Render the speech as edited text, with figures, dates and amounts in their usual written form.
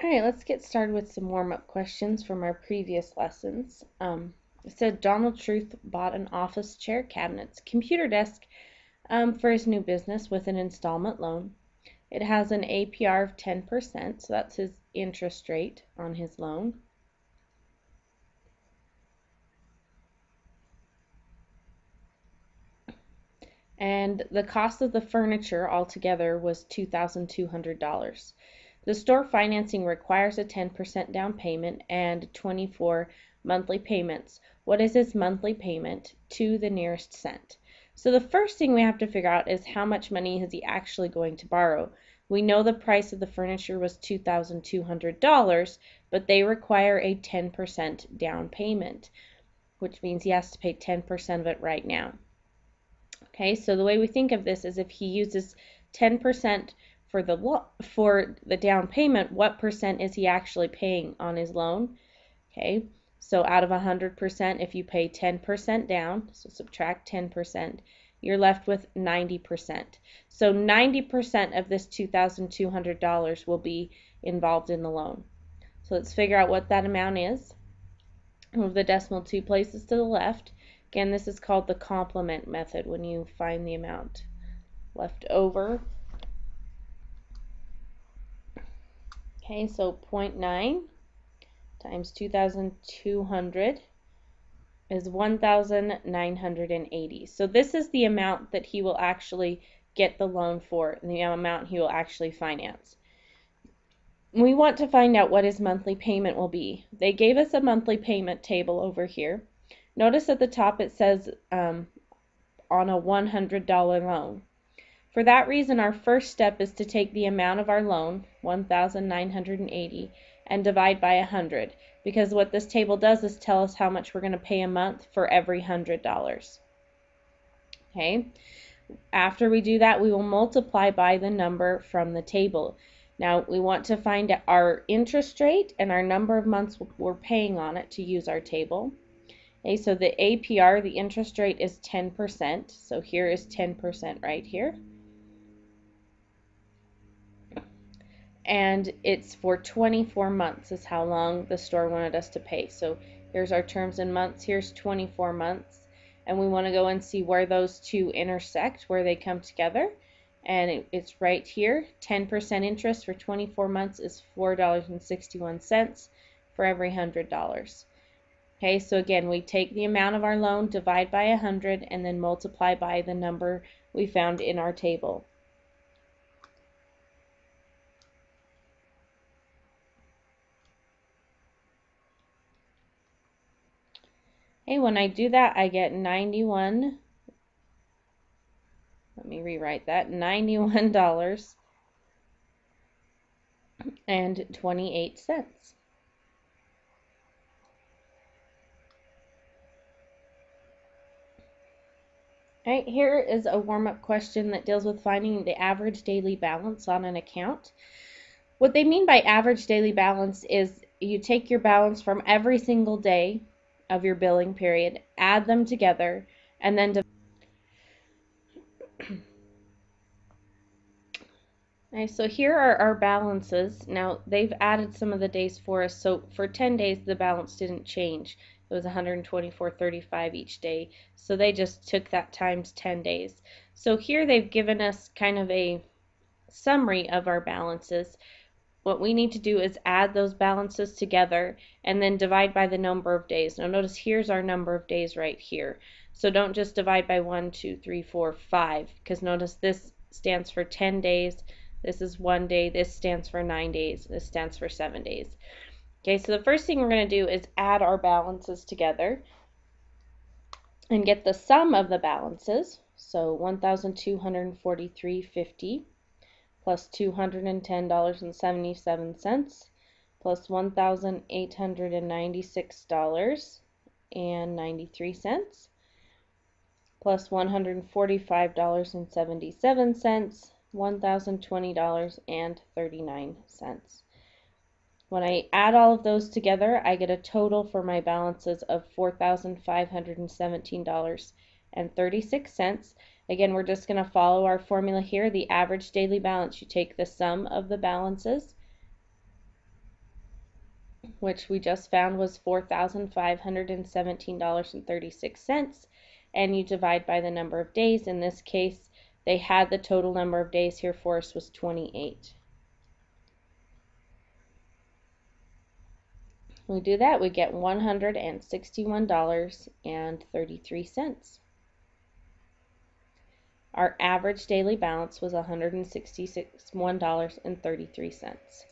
All right, let's get started with some warm-up questions from our previous lessons. It said Donald Truth bought an office chair, cabinets, computer desk for his new business with an installment loan. It has an APR of 10%, so that's his interest rate on his loan. And the cost of the furniture altogether was $2,200. The store financing requires a 10% down payment and 24 monthly payments. What is his monthly payment to the nearest cent? So the first thing we have to figure out is how much money is he actually going to borrow. We know the price of the furniture was $2,200, but they require a 10% down payment, which means he has to pay 10% of it right now. Okay, so the way we think of this is if he uses 10% for the down payment, what percent is he actually paying on his loan? Okay, so out of 100%, if you pay 10% down, so subtract 10%, you're left with 90%. So 90% of this $2,200 will be involved in the loan. So let's figure out what that amount is. Move the decimal 2 places to the left. Again, this is called the complement method when you find the amount left over. Okay, so 0.9 times 2,200 is 1,980. So this is the amount that he will actually get the loan for, and the amount he will actually finance. We want to find out what his monthly payment will be. They gave us a monthly payment table over here. Notice at the top it says on a $100 loan. For that reason, our first step is to take the amount of our loan, 1,980, and divide by 100, because what this table does is tell us how much we're going to pay a month for every $100. Okay. After we do that, we will multiply by the number from the table. Now, we want to find our interest rate and our number of months we're paying on it to use our table. Okay, so the APR, the interest rate, is 10%. So here is 10% right here. And it's for 24 months is how long the store wanted us to pay. So here's our terms in months. Here's 24 months. And we want to go and see where those two intersect, where they come together. And it's right here. 10% interest for 24 months is $4.61 for every $100. Okay, so again, we take the amount of our loan, divide by 100, and then multiply by the number we found in our table. Okay, when I do that, I get 91. Let me rewrite that. $91.28. All right, here is a warm-up question that deals with finding the average daily balance on an account. What they mean by average daily balance is you take your balance from every single day of your billing period, add them together, and then Okay, so here are our balances. Now, they've added some of the days for us. So for 10 days, the balance didn't change. It was $124.35 each day. So they just took that times 10 days. So here they've given us kind of a summary of our balances. What we need to do is add those balances together and then divide by the number of days. Now notice here's our number of days right here. So don't just divide by 1, 2, 3, 4, 5, because notice this stands for 10 days. This is 1 day. This stands for 9 days. This stands for 7 days. Okay, so the first thing we're going to do is add our balances together and get the sum of the balances. So $1,243.50 plus $210.77 plus $1,896.93 plus $145.77, $1,020.39. When I add all of those together, I get a total for my balances of $4,517.36. Again, we're just going to follow our formula here. The average daily balance, you take the sum of the balances which we just found was $4,517.36, and you divide by the number of days. In this case, they had the total number of days here for us was 28. When we do that, we get $161.33. Our average daily balance was $161.33.